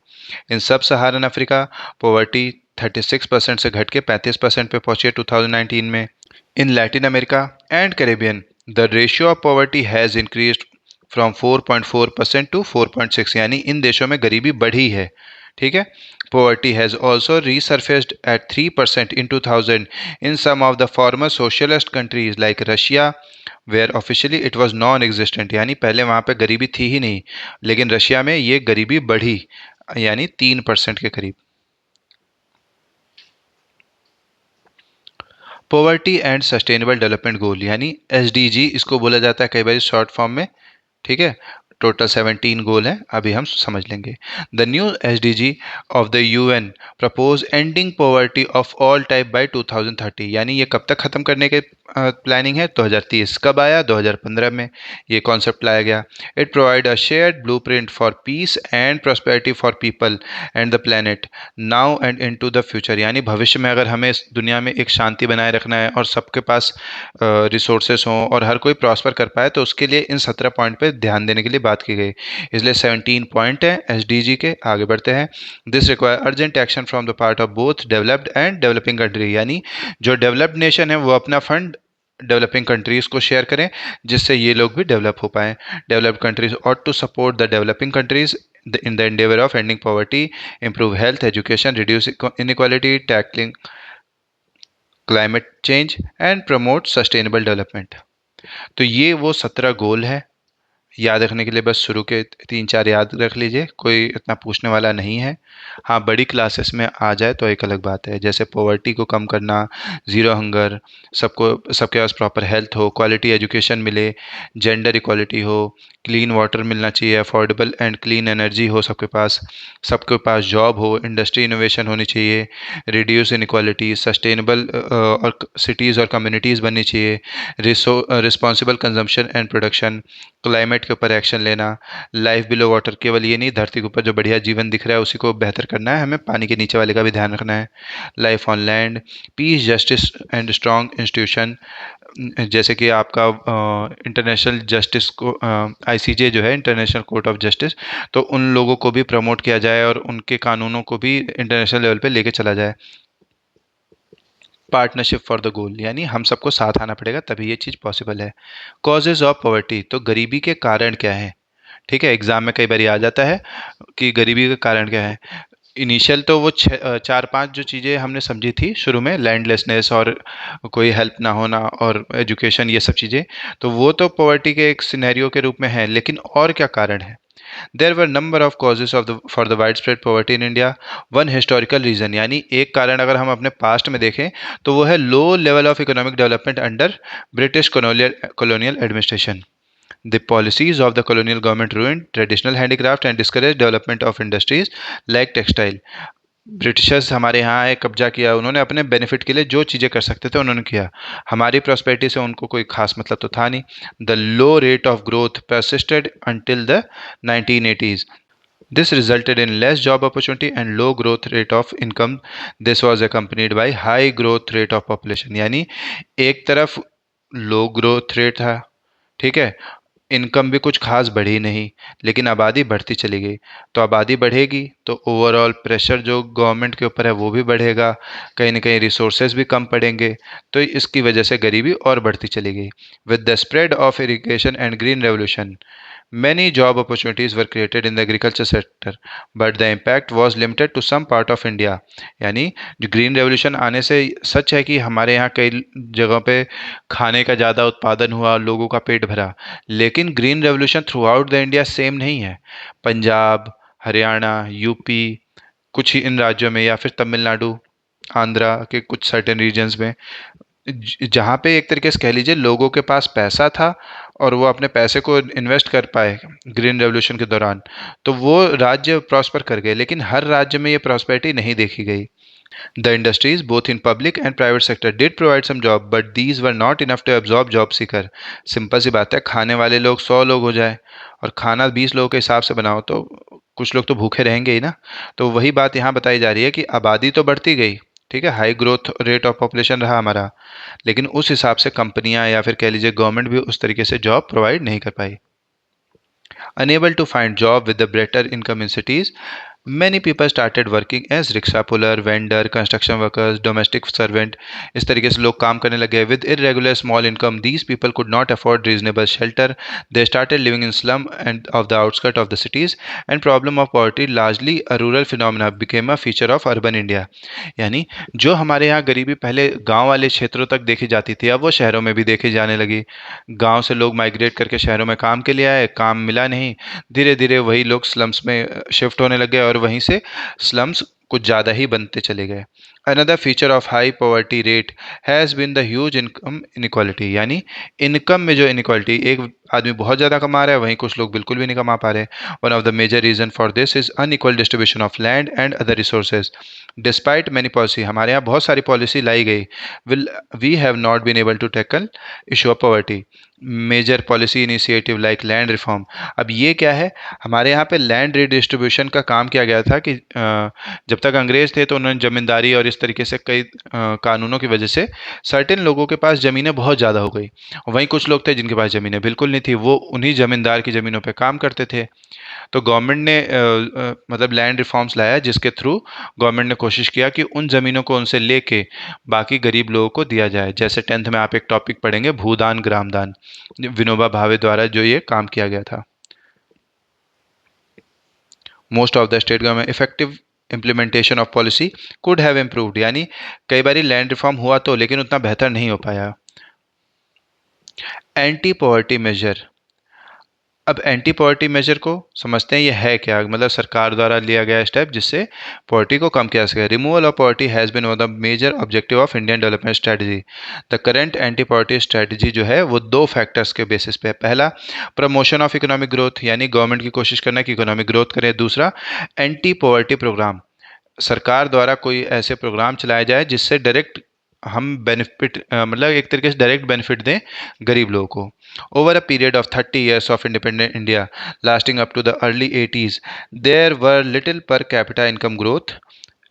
A: इन सब सहारन Africa poverty 36% से घट के 35% पे पहुंची है 2019 में। In Latin America and Caribbean, the ratio of poverty has increased from 4.4% to 4.6, यानी इन देशों में गरीबी बढ़ी है। ठीक है। Poverty has also resurfaced at 3% in 2000 in some of the former socialist countries like Russia, where officially it was non-existent, यानी पहले वहाँ पे गरीबी थी ही नहीं, लेकिन रशिया में ये गरीबी बढ़ी, यानी 3% के करीब। Poverty and sustainable development goal यानी एसडीजी इसको बोला जाता है कई बार शॉर्ट फॉर्म में। ठीक है। टोटल 17 गोल हैं, अभी हम समझ लेंगे। The new SDG of the UN propose ending poverty of all type by 2030, यानी ये कब तक ख़त्म करने के प्लानिंग है? 2030। कब आया? 2015 में ये कॉन्सेप्ट लाया गया। It provide a shared blueprint for piece and prosperity for people and the planet now and into the future, यानी भविष्य में अगर हमें इस दुनिया में एक शांति बनाए रखना है और सबके पास रिसोर्सेस हों और हर कोई प्रॉस्पर कर पाए, तो उसके लिए इन 17 पॉइंट पे ध्यान देने के लिए बात की गई। इसलिए 17 पॉइंट है एसडीजी के। आगे बढ़ते हैं। This require urgent action from the part of both developed and developing country, यानी जो डेवलप्ड नेशन है वो अपना फंड डेवलपिंग कंट्रीज़ को शेयर करें जिससे ये लोग भी डेवलप हो पाएँ। Developed countries ought to support the developing countries in the endeavor of ending poverty, improve health, education, reduce inequality, tackling climate change and promote sustainable development। तो ये वो 17 गोल है। याद रखने के लिए बस शुरू के 3-4 याद रख लीजिए, कोई इतना पूछने वाला नहीं है। हाँ, बड़ी क्लासेस में आ जाए तो एक अलग बात है, जैसे पॉवर्टी को कम करना, ज़ीरो हंगर, सबके पास प्रॉपर हेल्थ हो, क्वालिटी एजुकेशन मिले, जेंडर इक्वालिटी हो, क्लीन वाटर मिलना चाहिए, अफोर्डेबल एंड क्लीन एनर्जी हो सबके पास जॉब हो, इंडस्ट्री इनोवेशन होनी चाहिए, रिड्यूस इनक्वालिटी, सस्टेनेबल और सिटीज़ और कम्युनिटीज़ बननी चाहिए, responsible consumption and production, climate के ऊपर एक्शन लेना, लाइफ बिलो वाटर, केवल ये नहीं, धरती के ऊपर जो बढ़िया जीवन दिख रहा है उसी को बेहतर करना है, हमें पानी के नीचे वाले का भी ध्यान रखना है, life on land, peace, justice and strong institution, जैसे कि आपका इंटरनेशनल जस्टिस को आईसीजे जो है, इंटरनेशनल कोर्ट ऑफ जस्टिस, तो उन लोगों को भी प्रमोट किया जाए और उनके कानूनों को भी इंटरनेशनल लेवल पे लेके चला जाए। पार्टनरशिप फॉर द गोल, यानी हम सबको साथ आना पड़ेगा तभी ये चीज़ पॉसिबल है। कॉजेज ऑफ पॉवर्टी, तो गरीबी के कारण क्या है? ठीक है, एग्जाम में कई बार आ जाता है कि गरीबी का कारण क्या है। इनिशियल तो वो 4-5 जो चीज़ें हमने समझी थी शुरू में, लैंडलेसनेस और कोई हेल्प ना होना और एजुकेशन, ये सब चीज़ें, तो वो तो पॉवर्टी के एक सिनेरियो के रूप में है, लेकिन और क्या कारण है? There were number of causes of the for the widespread poverty in India. One historical reason, यानी एक कारण अगर हम अपने पास्ट में देखें तो वो है low level of economic development under British colonial administration. The policies of the colonial government ruined traditional handicraft and discouraged development of industries like textile. Britishers हमारे यहाँ आए, कब्जा किया, उन्होंने अपने बेनिफिट के लिए जो चीज़ें कर सकते थे उन्होंने किया। हमारी प्रॉस्पेरिटी से उनको कोई खास मतलब तो था नहीं। The low rate of growth persisted until the 1980s. This resulted in less job opportunity and low growth rate of income. This was accompanied by high growth rate of population. यानी एक तरफ लो ग्रोथ रेट था, ठीक है, income भी कुछ खास बढ़ी नहीं, लेकिन आबादी बढ़ती चली गई। तो आबादी बढ़ेगी तो ओवरऑल प्रेशर जो गवर्नमेंट के ऊपर है वो भी बढ़ेगा, कहीं ना कहीं रिसोर्सेज भी कम पड़ेंगे, तो इसकी वजह से गरीबी और बढ़ती चली गई। With the spread of irrigation and green revolution, many job opportunities were created in the agriculture sector, but the impact was limited to some part of India. यानी जो ग्रीन रेवोल्यूशन आने से सच है कि हमारे यहाँ कई जगहों पे खाने का ज़्यादा उत्पादन हुआ, लोगों का पेट भरा, लेकिन green revolution through out the India same नहीं है। पंजाब, हरियाणा, यूपी, कुछ ही इन राज्यों में, या फिर तमिलनाडु, आंध्रा के कुछ सर्टेन रीजन्स में, जहाँ पे एक तरीके से कह लीजिए लोगों के पास पैसा था और वो अपने पैसे को इन्वेस्ट कर पाए ग्रीन रेवोल्यूशन के दौरान, तो वो राज्य प्रॉस्पर कर गए। लेकिन हर राज्य में ये प्रॉस्पेरिटी नहीं देखी गई। The industries both in public and private sector did provide some job, but these were not enough to absorb job seeker. Simple सी बात है, खाने वाले लोग 100 लोग हो जाए और खाना 20 लोगों के हिसाब से बनाओ तो कुछ लोग तो भूखे रहेंगे ही ना। तो वही बात यहाँ बताई जा रही है कि आबादी तो बढ़ती गई, ठीक है, high growth rate of population रहा हमारा, लेकिन उस हिसाब से कंपनियां या फिर कह लीजिए गवर्नमेंट भी उस तरीके से जॉब प्रोवाइड नहीं कर पाई। Unable to find job with the better income in cities, many people started working as rickshaw puller, vendor, construction workers, domestic servant. इस तरीके से लोग काम करने लगे। With irregular small income, these people could not afford reasonable shelter. They started living in slum and of the outskirts of the cities. And problem of poverty, largely a rural phenomena, became a feature of urban India. यानी जो हमारे यहाँ गरीबी पहले गांव वाले क्षेत्रों तक देखी जाती थी, अब वो शहरों में भी देखी जाने लगी। गांव से लोग माइग्रेट करके शहरों में काम के लिए आए, काम मिला नहीं, धीरे धीरे वही लोग स्लम्स में शिफ्ट होने लगे और वहीं से स्लम्स कुछ ज़्यादा ही बनते चले गए। Another feature of high poverty rate has been the huge income inequality, यानी इनकम में जो इनक्वालिटी, एक आदमी बहुत ज़्यादा कमा रहा है वहीं कुछ लोग बिल्कुल भी नहीं कमा पा रहे। One of the major reason for this is unequal distribution of land and other resources. Despite many policy, हमारे यहाँ बहुत सारी पॉलिसी लाई गई, will we have not been able to tackle issue of poverty. Major policy initiative like land reform. अब ये क्या है, हमारे यहाँ पे लैंड रिडिस्ट्रीब्यूशन का काम किया गया था कि जब तक अंग्रेज थे तो उन्होंने जमींदारी और इस तरीके से कई कानूनों की वजह से सर्टेन लोगों के पास ज़मीनें बहुत ज़्यादा हो गई, वहीं कुछ लोग थे जिनके पास ज़मीनें बिल्कुल नहीं थी, वो उन्हीं जमींदार की ज़मीनों पे काम करते थे। तो गवर्नमेंट ने मतलब लैंड रिफॉर्म्स लाया जिसके थ्रू गवर्नमेंट ने कोशिश किया कि उन ज़मीनों को उनसे लेके बाकी गरीब लोगों को दिया जाए। जैसे 10th में आप एक टॉपिक पढ़ेंगे, भूदान ग्रामदान, विनोबा भावे द्वारा जो ये काम किया गया था। Most of the state government effective implementation of policy could have improved, यानी कई बार लैंड रिफॉर्म हुआ तो लेकिन उतना बेहतर नहीं हो पाया। एंटी पॉवर्टी मेजर, अब एंटी पॉवर्टी मेजर को समझते हैं, ये है क्या, मतलब सरकार द्वारा लिया गया स्टेप जिससे पॉवर्टी को कम किया सके। Removal of poverty has been one of the major objective of Indian development strategy. The current anti poverty strategy जो है वो दो फैक्टर्स के बेसिस पे है। पहला, प्रमोशन ऑफ इकोनॉमिक ग्रोथ, यानी गवर्नमेंट की कोशिश करना कि इकोनॉमिक ग्रोथ करे। दूसरा, एंटी पॉवर्टी प्रोग्राम, सरकार द्वारा कोई ऐसे प्रोग्राम चलाए जाए जिससे डायरेक्ट हम बेनिफिट मतलब एक तरीके से डायरेक्ट बेनिफिट दें गरीब लोगों को। Over a period of 30 years of independent India lasting up to the early 80s, there were little per capita income growth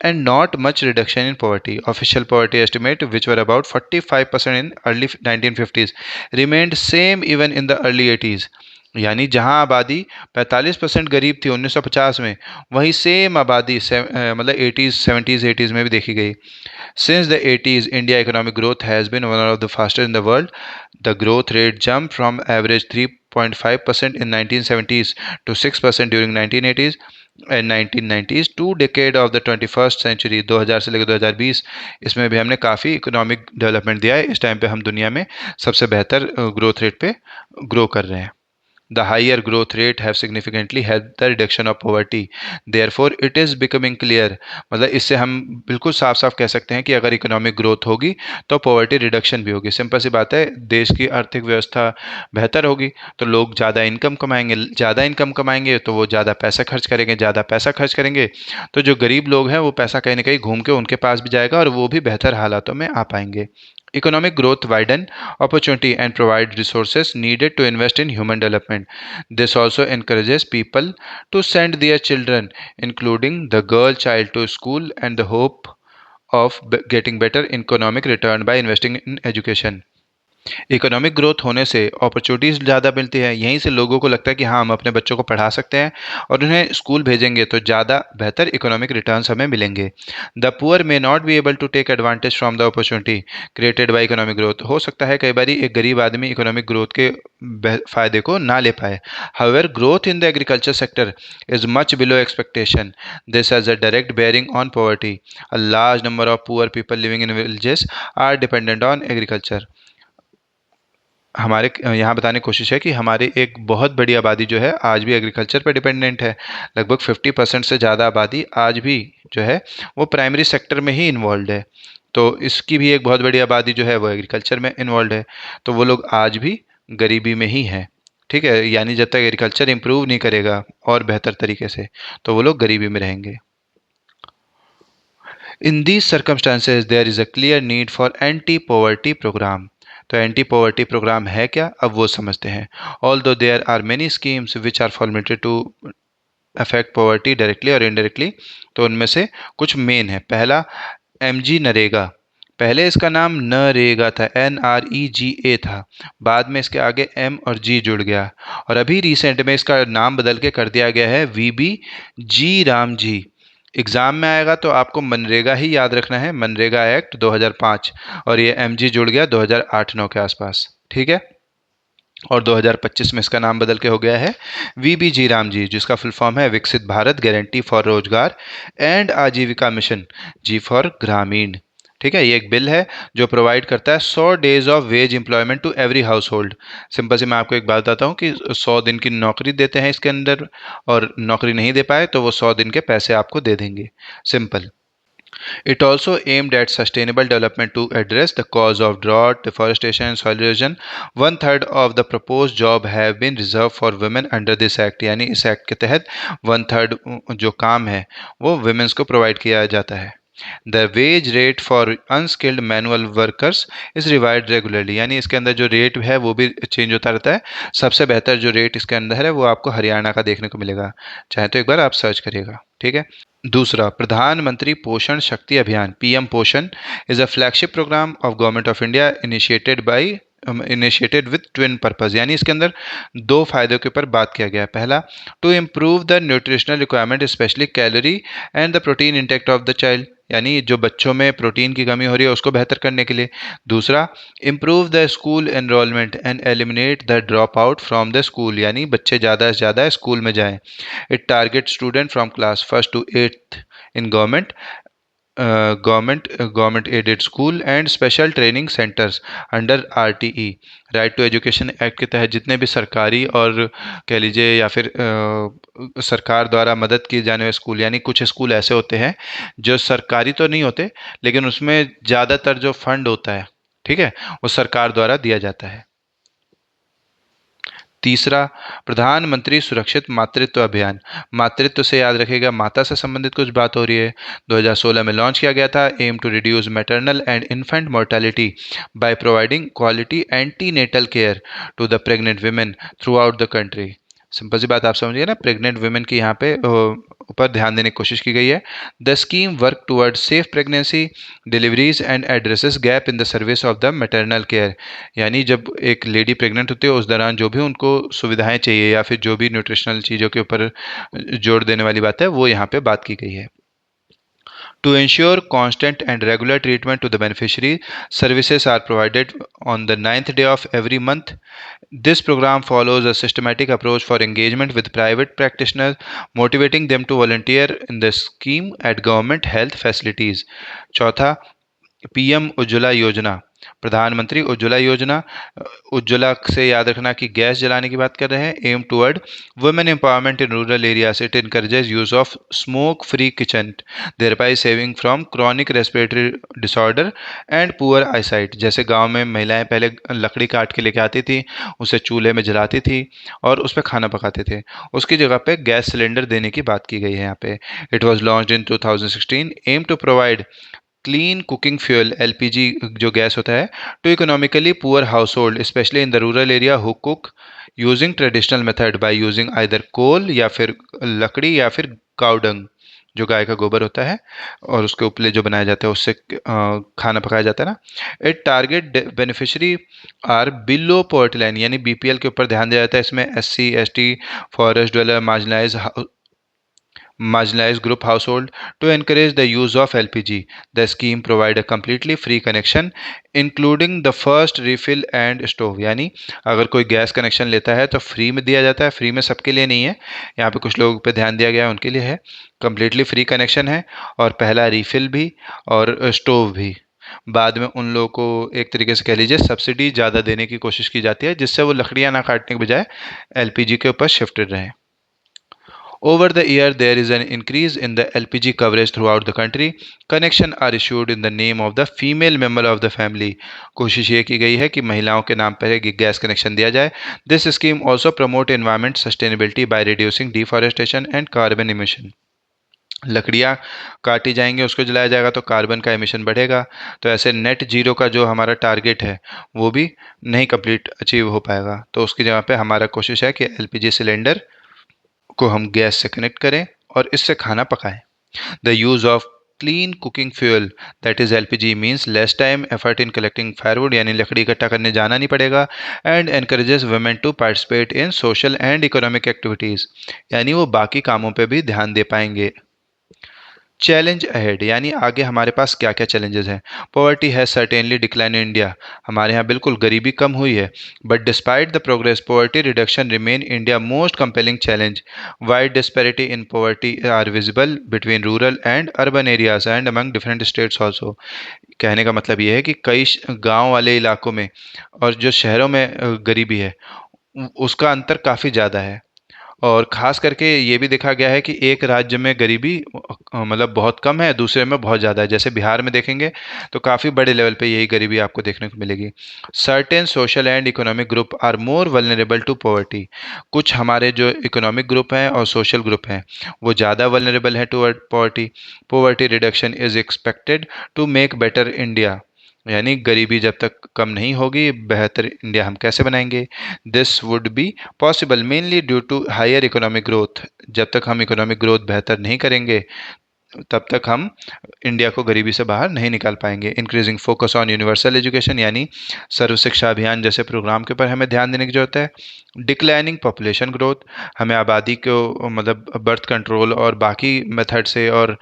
A: and not much reduction in poverty. Official poverty estimate, which were about 45% in early 1950s, remained same even in the early 80s. यानी जहां आबादी 45% गरीब थी 1950 में, वही same आबादी मतलब 80s 70s 80s में भी देखी गई। Since the 80s, India economic growth has been one of the fastest in the world. The growth rate jumped from average 3.5% in 1970s to 6% during 1980s and 1990s. Two decade of the 21st century, 2000 से लेकर 2020, इसमें भी हमने काफ़ी economic development दिया है। इस time पे हम दुनिया में सबसे बेहतर ग्रोथ रेट पे ग्रो कर रहे हैं। The higher growth rate have significantly helped the reduction of poverty. Therefore it is becoming clear, मतलब इससे हम बिल्कुल साफ साफ कह सकते हैं कि अगर इकोनॉमिक ग्रोथ होगी तो पॉवर्टी रिडक्शन भी होगी। सिंपल सी बात है, देश की आर्थिक व्यवस्था बेहतर होगी तो लोग ज़्यादा इनकम कमाएंगे, ज़्यादा इनकम कमाएंगे तो वो ज़्यादा पैसा खर्च करेंगे, ज़्यादा पैसा खर्च करेंगे तो जो गरीब लोग हैं वो पैसा कहीं ना कहीं घूम के उनके पास भी जाएगा और वो भी बेहतर हालातों में आ पाएंगे। Economic growth widen opportunity and provide resources needed to invest in human development. This also encourages people to send their children, including the girl child, to school and the hope of getting better economic return by investing in education. Economic growth होने से opportunities ज़्यादा मिलती है, यहीं से लोगों को लगता है कि हाँ हम अपने बच्चों को पढ़ा सकते हैं और उन्हें स्कूल भेजेंगे तो ज़्यादा बेहतर इकोनॉमिक रिटर्न्स हमें मिलेंगे। The poor may not be able to take advantage from the opportunity created by economic growth. हो सकता है कई बार एक गरीब आदमी इकोनॉमिक ग्रोथ के फ़ायदे को ना ले पाए। However growth in the agriculture sector is much below expectation. This has a direct bearing on poverty. A large number of poor people living in villages are dependent on agriculture. हमारे यहाँ बताने की कोशिश है कि हमारी एक बहुत बड़ी आबादी जो है आज भी एग्रीकल्चर पर डिपेंडेंट है। लगभग 50% से ज़्यादा आबादी आज भी जो है वो प्राइमरी सेक्टर में ही इन्वॉल्व है। तो इसकी भी एक बहुत बड़ी आबादी जो है वो एग्रीकल्चर में इन्वॉल्व है, तो वो लोग आज भी गरीबी में ही हैं। ठीक है, यानी जब तक एग्रीकल्चर इम्प्रूव नहीं करेगा और बेहतर तरीके से तो वो लोग गरीबी में रहेंगे। In these circumstances there is a clear need for anti poverty program. तो एंटी पॉवर्टी प्रोग्राम है क्या, अब वो समझते हैं। Although there are many schemes which are formulated to affect poverty directly और इनडायरेक्टली, तो उनमें से कुछ मेन है। पहला, एमजी नरेगा। पहले इसका नाम नरेगा था, NREGA था, बाद में इसके आगे एम और जी जुड़ गया और अभी रिसेंट में इसका नाम बदल के कर दिया गया है VB राम जी। एग्ज़ाम में आएगा तो आपको मनरेगा ही याद रखना है, मनरेगा एक्ट 2005, और ये एमजी जुड़ गया 2008-9 के आसपास। ठीक है, और 2025 में इसका नाम बदल के हो गया है VBG राम जी, जिसका फुल फॉर्म है विकसित भारत गारंटी फॉर रोजगार एंड आजीविका मिशन, जी फॉर ग्रामीण। ठीक है, ये एक बिल है जो प्रोवाइड करता है 100 days of wage employment to every household. Simple से मैं आपको एक बात बताता हूँ कि 100 दिन की नौकरी देते हैं इसके अंदर, और नौकरी नहीं दे पाए तो वो 100 दिन के पैसे आपको दे देंगे। Simple. It also aimed at sustainable development to address the cause of drought, deforestation, and soil erosion. One third of the proposed job have been reserved for women under this act. यानी इस act के तहत 1/3 जो काम है वो women's को provide किया जाता है। The wage rate for unskilled manual workers is revised regularly, यानी इसके अंदर जो रेट है वो भी चेंज होता रहता है। सबसे बेहतर जो रेट इसके अंदर है वो आपको हरियाणा का देखने को मिलेगा, चाहे तो एक बार आप सर्च करिएगा। ठीक है। दूसरा, प्रधानमंत्री पोषण शक्ति Abhiyan PM Poshan is a flagship program of government of India initiated with twin purpose, यानी इसके अंदर दो फायदों के ऊपर बात किया गया है। पहला, to improve the nutritional requirement specially calorie and the protein intact of the child, यानी जो बच्चों में प्रोटीन की कमी हो रही है उसको बेहतर करने के लिए। दूसरा, improve the school enrolment and eliminate the drop out from the school, यानी बच्चे ज़्यादा से ज़्यादा स्कूल में जाएं। It target student from class 1st to 8th in government aided school and special training centres under RTE, right to education act के तहत जितने भी सरकारी और कह लीजिए या फिर सरकार द्वारा मदद किए जाने वाले स्कूल, यानी कुछ स्कूल ऐसे होते हैं जो सरकारी तो नहीं होते लेकिन उसमें ज़्यादातर जो फंड होता है, ठीक है, वो सरकार द्वारा दिया जाता है। तीसरा, प्रधानमंत्री सुरक्षित मातृत्व अभियान। मातृत्व से याद रखिएगा माता से संबंधित कुछ बात हो रही है। 2016 में लॉन्च किया गया था। Aim to reduce maternal and infant mortality by providing quality antenatal care to the pregnant women throughout the country. Simple सी बात आप समझिए ना, प्रेग्नेंट वुमेन की यहाँ पे ऊपर ध्यान देने की कोशिश की गई है। The scheme work toward safe pregnancy deliveries and addresses gap in the service of the maternal care, यानी जब एक लेडी प्रेग्नेंट होती है उस दौरान जो भी उनको सुविधाएं चाहिए या फिर जो भी न्यूट्रिशनल चीज़ों के ऊपर जोर देने वाली बात है वो यहाँ पे बात की गई है। To ensure constant and regular treatment to the beneficiary, services are provided on the 9th day of every month. This program follows a systematic approach for engagement with private practitioners, motivating them to volunteer in the scheme at government health facilities. चौथा, PM Ujjwala योजना प्रधानमंत्री उज्ज्वला योजना, उज्ज्वला से याद रखना कि gas जलाने की बात कर रहे हैं। Aim toward women empowerment in rural areas, it encourages use of smoke free kitchen, thereby saving from chronic respiratory disorder and poor eyesight. जैसे गांव में महिलाएं पहले लकड़ी काट के लेके आती थी, उसे चूल्हे में जलाती थी और उस पर खाना पकाते थे, उसकी जगह पे गैस सिलेंडर देने की बात की गई है यहाँ पे। It was launched in 2016, aim to provide clean cooking fuel LPG जो गैस होता है to economically poor household specially in the rural area who cook using traditional method by using either coal या फिर लकड़ी या फिर cow dung जो गाय का गोबर होता है और उसके उपले जो बनाया जाता है उससे खाना पकाया जाता है ना। It target beneficiary are below poverty line, यानी बीपीएल के ऊपर ध्यान दिया जाता है इसमें। SC ST, forest dweller, marginalized group household to encourage the use of LPG. The scheme provide a completely free connection including the first refill and stove, यानी अगर कोई गैस कनेक्शन लेता है तो फ्री में दिया जाता है, फ्री में सबके लिए नहीं है, यहाँ पे कुछ लोगों पे ध्यान दिया गया है उनके लिए है। कम्प्लीटली फ्री कनेक्शन है और पहला रिफिल भी और स्टोव भी। बाद में उन लोगों को एक तरीके से कह लीजिए सब्सिडी ज़्यादा देने की कोशिश की जाती है जिससे वो लकड़ियाँ ना काटने के बजाय एलपीजी के ऊपर शिफ्टेड रहें। Over the year, there is an increase in the LPG coverage throughout the country. Connection are issued in the name of the female member of the family. कोशिश ये की गई है कि महिलाओं के नाम पर गैस कनेक्शन दिया जाए। This scheme also promote environment sustainability by reducing deforestation and carbon emission. लकड़ियाँ काटी जाएंगी, उसको जलाया जाएगा तो कार्बन का एमिशन बढ़ेगा, तो ऐसे नेट जीरो का जो हमारा टारगेट है वो भी नहीं कंप्लीट अचीव हो पाएगा। तो उसकी जगह पे हमारा कोशिश है कि एलपीजी सिलेंडर को हम गैस से कनेक्ट करें और इससे खाना पकाएं। The use of clean cooking fuel that is LPG means less time effort in collecting firewood, यानी लकड़ी इकट्ठा करने जाना नहीं पड़ेगा। And encourages women to participate in social and economic activities, यानी वो बाकी कामों पे भी ध्यान दे पाएंगे। चैलेंज अहेड, यानी आगे हमारे पास क्या क्या चैलेंजेस हैं। Poverty has certainly decline in India, हमारे यहाँ बिल्कुल गरीबी कम हुई है, but despite the progress poverty reduction remain India most compelling challenge. Wide disparity in poverty are visible between rural and urban areas and among different states also. कहने का मतलब ये है कि कई गांव वाले इलाकों में और जो शहरों में गरीबी है उसका अंतर काफ़ी ज़्यादा है। और ख़ास करके ये भी देखा गया है कि एक राज्य में गरीबी मतलब बहुत कम है, दूसरे में बहुत ज़्यादा है। जैसे बिहार में देखेंगे तो काफ़ी बड़े लेवल पे यही गरीबी आपको देखने को मिलेगी। Certain social and economic group are more vulnerable to poverty, कुछ हमारे जो इकोनॉमिक ग्रुप हैं और सोशल ग्रुप हैं वो ज़्यादा वल्नरेबल हैं to poverty. Poverty reduction is expected to make better India, यानी गरीबी जब तक कम नहीं होगी बेहतर इंडिया हम कैसे बनाएंगे। This would be possible mainly due to higher economic growth, जब तक हम इकोनॉमिक ग्रोथ बेहतर नहीं करेंगे तब तक हम इंडिया को गरीबी से बाहर नहीं निकाल पाएंगे। Increasing focus on universal education, यानी सर्व शिक्षा अभियान जैसे प्रोग्राम के ऊपर हमें ध्यान देने की जरूरत है। डिक्लाइनिंग पॉपुलेशन ग्रोथ, हमें आबादी को मतलब बर्थ कंट्रोल और बाकी मेथड से और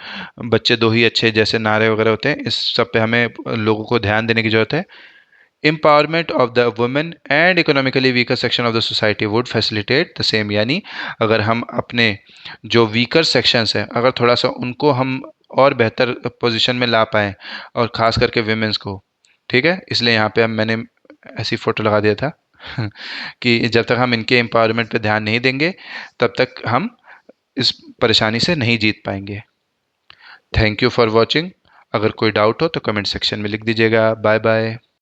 A: बच्चे दो ही अच्छे जैसे नारे वगैरह होते हैं, इस सब पे हमें लोगों को ध्यान देने की जरूरत है। empowerment of the women and economically weaker section of the society would facilitate the same, यानी अगर हम अपने जो वीकर सेक्शंस हैं अगर थोड़ा सा उनको हम और बेहतर पोजीशन में ला पाएँ और ख़ास करके विमेंस को, ठीक है, इसलिए यहाँ पे हम मैंने ऐसी फ़ोटो लगा दिया था कि जब तक हम इनके एम्पावरमेंट पे ध्यान नहीं देंगे तब तक हम इस परेशानी से नहीं जीत पाएंगे। Thank you for watching. अगर कोई डाउट हो तो कमेंट सेक्शन में लिख दीजिएगा। Bye bye.